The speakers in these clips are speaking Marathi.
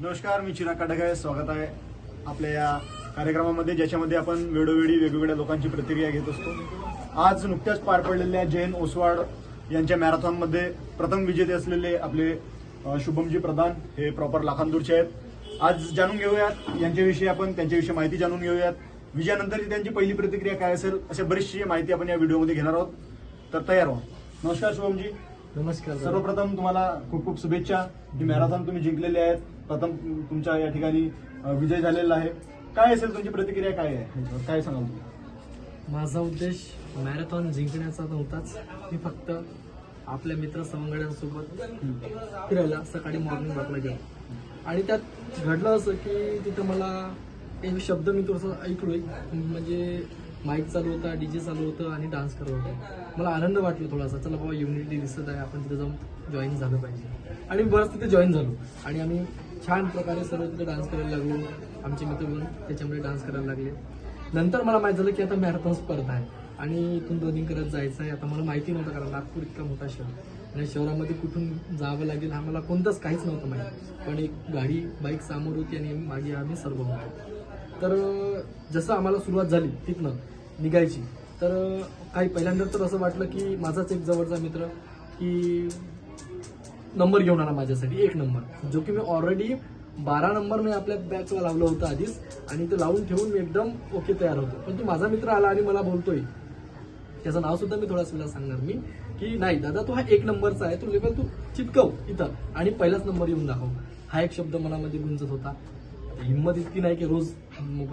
नमस्कार, मी चिराग काटक. स्वागत आहे आपल्या या कार्यक्रमामध्ये, ज्याच्यामध्ये आपण वेळोवेळी वेगवेगळ्या लोकांची प्रतिक्रिया घेत असतो. आज नुकत्याच पार पडलेल्या जैन ओसवाड यांच्या मॅरेथॉनमध्ये प्रथम विजेते असलेले आपले शुभमजी प्रधान हे प्रॉपर लाखांदूरचे आहेत. आज जाणून घेऊयात यांच्याविषयी, आपण त्यांच्याविषयी माहिती जाणून घेऊयात. विजयानंतरची त्यांची पहिली प्रतिक्रिया काय असेल, अशा बरीचशी माहिती आपण या व्हिडिओमध्ये घेणार आहोत. तर तयार व्हा. नमस्कार शुभमजी. नमस्कार. सर्वप्रथम तुम्हाला खूप खूप शुभेच्छा. ही मॅरेथॉन तुम्ही जिंकलेली आहेत. प्रथम तुमच्या या ठिकाणी विजय झालेला आहे. काय असेल तुमची प्रतिक्रिया, काय आहे, काय सांगाल तुम्ही? माझा उद्देश मॅरेथॉन जिंकण्याचा नव्हताच. मी फक्त आपल्या मित्र सवंगड्यांसोबत फिरायला सकाळी मॉर्निंग वॉकला गेलो आणि त्यात घडलं असं की तिथं मला एक शब्द मी थोडंसं ऐकलोय. म्हणजे माईक चालू होता, डीजे चालू होतं आणि डान्स करत होतं. मला आनंद वाटला थोडासा. चला बाबा, युनिटी दिसत आहे, आपण तिथे जाऊन जॉईन झालं पाहिजे. आणि बरंच तिथे जॉईन झालो आणि आम्ही छान प्रकारे सर्व तिथे डान्स करायला लागलो. आमचे मित्र मिळून त्याच्यामध्ये डान्स करायला लागले. नंतर मला माहित झालं की आता मॅरेथॉन स्पर्धा आहे आणि इथून रनिंग करत जायचं आहे. आता मला माहिती नव्हतं, कारण नागपूर इतका मोठा शहर आणि शहरामध्ये कुठून जावं लागेल हा मला कोणतंच काहीच नव्हतं माहिती. पण एक गाडी बाईक समोर होती आणि मागे आम्ही सर्व होतो. तर जसं आम्हाला सुरुवात झाली तिथनं निघायची, तर काही पहिल्यांदा तर असं वाटलं की माझाच एक जवळचा मित्र की नंबर घेऊन आला माझ्यासाठी, 1 नंबर, जो की मी ऑलरेडी 12 नंबर मी आपल्या बॅचला लावलं होतं आधीच आणि ते लावून ठेवून मी एकदम ओके तयार होतो. पण तो माझा मित्र आला आणि मला बोलतोय, त्याचं नाव सुद्धा मी थोड्याच वेळा सांगणार मी, की नाही दादा, तू हा 1 नंबरचा आहे, तू लेवल तू चिटकव इथं आणि पहिलाच नंबर येऊन दाखव. हा एक शब्द मनामध्ये गुंजत होता. हिंमत इतकी नाही की रोज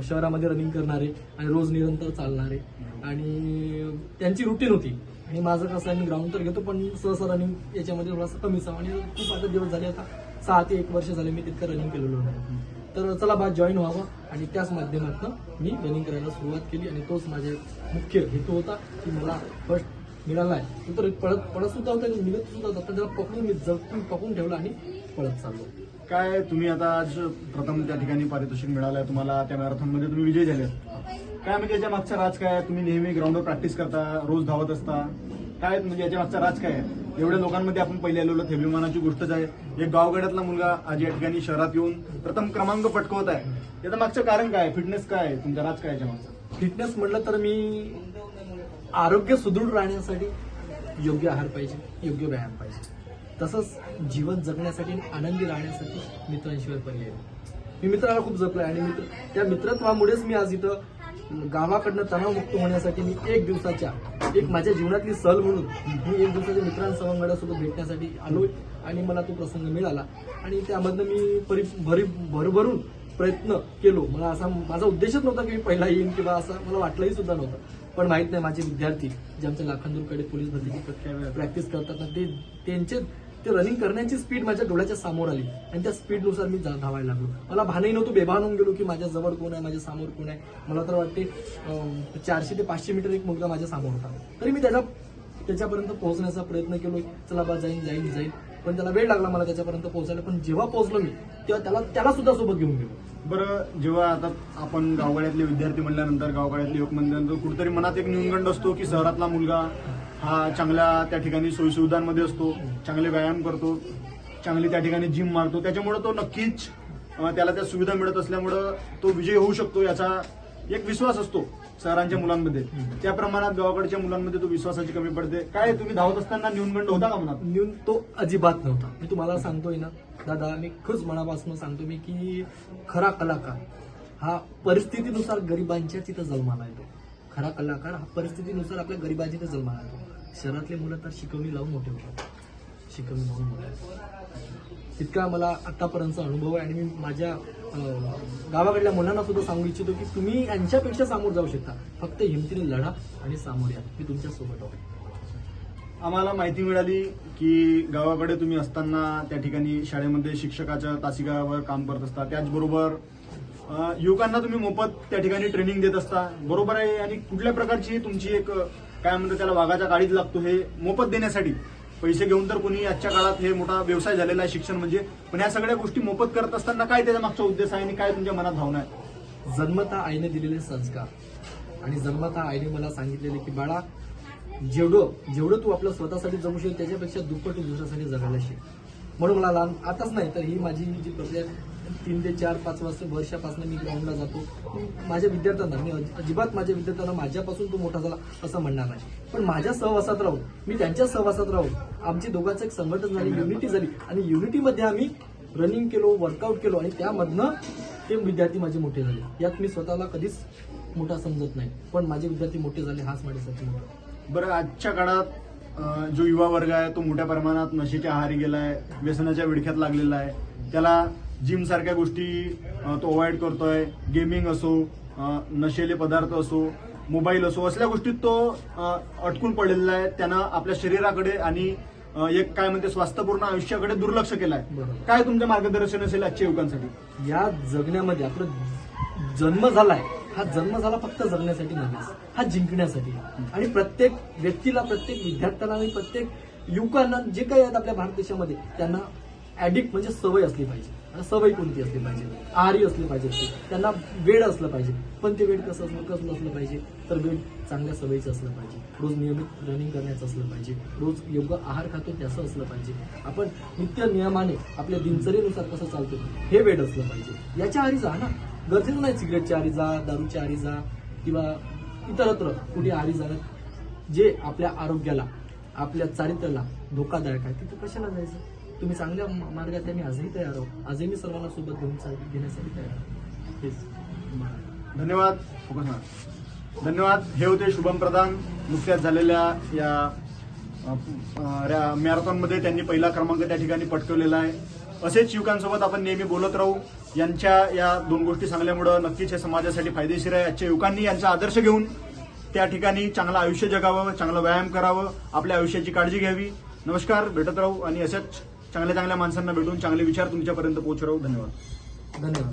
शहरामध्ये रनिंग करणारे आणि रोज निरंतर चालणारे, आणि त्यांची रुटीन होती. आणि माझं कसं आहे, मी ग्राउंड तर घेतो पण सहसा रनिंग याच्यामध्ये थोडासा कमीच आहे. आणि खूप आता दिवस झाले, आता 6 ते 1 वर्ष झाले मी तितकं रनिंग केलेलं नाही. तर चला बा, जॉईन व्हावं आणि त्याच माध्यमातून मी रनिंग करायला सुरुवात केली. आणि तोच माझे मुख्य हेतू होता की मला फर्स्ट मिळाला आहे. तो तर पळत सुद्धा होता, निघत सुद्धा होता, तर त्याला पकडून मी जपून पकडून ठेवला आणि पळत चाललो. काय तुम्ही आता आज प्रथम त्या ठिकाणी पारितोषिक मिळालंय तुम्हाला, त्या मॅरेथॉनमध्ये तुम्ही विजय झाले. काय म्हणजे याच्या मागचा राज काय आहे? तुम्ही नेहमी ग्राउंडवर प्रॅक्टिस करता, रोज धावत असता, काय म्हणजे याच्या मागचा राज काय आहे? एवढ्या लोकांमध्ये आपण पहिले आलेलो, अभिमानाची गोष्टच आहे. एक गावगड्यातला मुलगा आज या ठिकाणी शहरात येऊन प्रथम क्रमांक पटकवत आहे. याचं मागचं कारण काय? फिटनेस काय आहे तुमचा, राज काय याच्या मागचा? फिटनेस म्हटलं तर मी आरोग्य सुदृढ राहण्यासाठी योग्य आहार पाहिजे, योग्य व्यायाम पाहिजे. तसंच जीवन जगण्यासाठी आणि आनंदी राहण्यासाठी मित्रांशिवाय पर्याय नाही. मी मित्राला खूप जपलंय आणि त्या मित्रत्वामुळेच मी आज इथं गावाकडनं तणावमुक्त होण्यासाठी मी एक माझ्या जीवनातली सहल म्हणून मी 1 दिवसाच्या मित्रांसवंगड्यासोबत भेटण्यासाठी आलोय. आणि मला तो प्रसंग मिळाला आणि त्यामधनं मी भरभरून प्रयत्न केलो. मला असा माझा उद्देशच नव्हता की मी पहिला येईन किंवा असं मला वाटलंही सुद्धा नव्हतं. पण माहित नाही, माझे विद्यार्थी जे आमच्या लाखांदूरकडे पोलीस भरतीची प्रॅक्टिस करतात ना, ते रनिंग करण्याची स्पीड माझ्या डोळ्याच्या समोर आली आणि त्या स्पीडनुसार मी धावायला लागलो. मला भानही नव्हतं, बेभान होऊन गेलो की माझ्या जवळ कोण आहे, माझ्या समोर कोण आहे. मला तर वाटते 400 ते 500 मीटर एक मुलगा माझ्या समोर होता, तरी मी त्याच्यापर्यंत पोहोचण्याचा प्रयत्न केलो. चला बा, जाईन, पण त्याला वेळ लागला मला त्याच्यापर्यंत पोहोचायला. पण जेव्हा पोहोचलो मी, तेव्हा त्याला सुद्धा सोबत घेऊन गेलो. बरं, जेव्हा आता आपण गावगाड्यातले विद्यार्थी म्हणल्यानंतर, गावगाड्यातले युवक म्हणल्यानंतर कुठेतरी मनात एक न्यूनगंड असतो की शहरातला मुलगा हा चांगल्या त्या ठिकाणी सोयीसुविधांमध्ये असतो, चांगले व्यायाम करतो, चांगली त्या ठिकाणी जिम मारतो, त्याच्यामुळे तो नक्कीच त्याला त्या सुविधा मिळत असल्यामुळं तो विजयी होऊ शकतो याचा एक विश्वास असतो शहरांच्या मुलांमध्ये. त्या प्रमाणात गावाकडच्या मुलांमध्ये तो विश्वासाची कमी पडते. काय तुम्ही धावत असताना न्यूनगंड होता का मनात? तो अजिबात नव्हता. मी तुम्हाला सांगतोय ना दादा, मी खूप मनापासून सांगतो मी की खरा कलाकार हा परिस्थितीनुसार गरिबांच्या तिथं जन्माला येतो. खरा कलाकार हा परिस्थितीनुसार आपल्या गरिबांच्या तिथं जन्माला येतो. शहरातले मुलं तर शिकवणी लावून मोठे होतात, शिकवणी लावून मोठे. तितका मला आतापर्यंतचा अनुभव आहे. आणि मी माझ्या गावाकडल्या मुलांना सुद्धा सांगू इच्छितो की तुम्ही यांच्यापेक्षा सामोर जाऊ शकता, फक्त हिमतीने लढा आणि सामोर या. मी तुमच्या सोबत आहे. आम्हाला माहिती मिळाली की गावाकडे तुम्ही असताना त्या ठिकाणी शाळेमध्ये शिक्षकाच्या तासिकावर काम करत असता, त्याचबरोबर युवकांना तुम्ही मोफत त्या ठिकाणी ट्रेनिंग देत असता, बरोबर आहे? आणि कुठल्या प्रकारची तुमची एक काय म्हणतात त्याला, वाघाच्या गाडीत लागतो हे मोफत देण्यासाठी. पैसे घेऊन तर कोणी आजच्या काळात हे मोठा व्यवसाय झालेला आहे शिक्षण म्हणजे, पण ह्या सगळ्या गोष्टी मोफत करत असताना काय त्याच्या मागचा उद्देश आहे आणि काय तुमच्या मनात भावना आहे? जन्मता आईने दिलेले संस्कार आणि जन्मता आईने मला सांगितलेले की बाळा, जेवढं तू आपलं स्वतःसाठी जगू शकतो त्याच्यापेक्षा दुप्पट तू दुसऱ्यासाठी जगायला शिक. म्हणून मला आताच नाही तर ही माझी जी प्रक्रिया 3 ते 4-5 वर्षापासून मी ग्राउंडला जातो. माझ्या विद्यार्थ्यांना मी अजिबात माझ्या विद्यार्थ्यांना माझ्यापासून तो मोठा झाला असं म्हणणार नाही, पण माझ्या सहवासात राहून, मी त्यांच्या सहवासात राहून आमची दोघांचं एक संघटन झाली, युनिटी झाली आणि युनिटीमध्ये आम्ही रनिंग केलो, वर्कआउट केलो आणि त्यामधनं ते विद्यार्थी माझे मोठे झाले. यात मी स्वतःला कधीच मोठा समजत नाही, पण माझे विद्यार्थी मोठे झाले हाच माझ्यासाठी मोठा. बरं, आजच्या काळात जो युवा वर्ग आहे तो मोठ्या प्रमाणात नशेच्या आहारी गेलाय, व्यसनाच्या विळख्यात लागलेला आहे. त्याला जिम सारख्या गोष्टी तो अवॉइड करतोय. गेमिंग असो, नशेले पदार्थ असो, मोबाईल असो, असल्या गोष्टीत तो अटकून पडलेला आहे. त्यानं आपल्या शरीराकडे आणि एक काय म्हणते स्वास्थ्यपूर्ण आयुष्याकडे दुर्लक्ष केलंय. बरोबर. काय तुमचं मार्गदर्शन असेल आजच्या युवकांसाठी? या जगण्यामध्ये आपला जन्म झालाय, हा जन्म झाला फक्त जगण्यासाठी नव्हे, हा जिंकण्यासाठी. आणि प्रत्येक व्यक्तीला, प्रत्येक विद्यार्थ्याला आणि प्रत्येक युवकांना जे काही आहेत आपल्या भारत देशामध्ये, त्यांना ऍडिक्ट म्हणजे सवय असली पाहिजे. आता सवय कोणती असली पाहिजे? आहारी असली पाहिजे, त्यांना वेड असलं पाहिजे. पण ते वेड कसं असलं पाहिजे? तर वेड चांगल्या सवयीचं असलं पाहिजे. रोज नियमित रनिंग करण्याचं असलं पाहिजे. रोज योग्य आहार खातो त्याचं असलं पाहिजे. आपण नित्य नियमाने आपल्या दिनचर्येनुसार कसं चालतो हे वेड असलं पाहिजे. याच्या आहारी जा ना, गरजेचं नाही सिगरेटच्या आहारी जा, दारूच्या आहारी जा किंवा इतरत्र कुठे आहारी जाणं जे आपल्या आरोग्याला, आपल्या चारित्र्याला धोकादायक आहे तिथे कशाला जायचं? तुम्ही चांगल्या मार्गात आहे, मी आजही तयार आहो. आजही मी सर्वांना सोबत घेण्यासाठी तयार आहे. हेच. धन्यवाद. धन्यवाद. हे होते शुभम प्रधान. नुकत्याच झालेल्या या मॅरेथॉनमध्ये त्यांनी पहिला क्रमांक त्या ठिकाणी पटकवलेला आहे. असेच युवकांसोबत आपण नेहमी बोलत राहू. यांच्या या 2 गोष्टी सांगल्यामुळे नक्कीच हे समाजासाठी फायदेशीर आहे. आजच्या युवकांनी यांचा आदर्श घेऊन त्या ठिकाणी चांगलं आयुष्य जगावं, चांगलं व्यायाम करावं, आपल्या आयुष्याची काळजी घ्यावी. नमस्कार. भेटत राहू आणि अशाच चांगल्या चांगल्या माणसांना भेटून चांगले विचार तुमच्यापर्यंत पोहोचत राहू. धन्यवाद.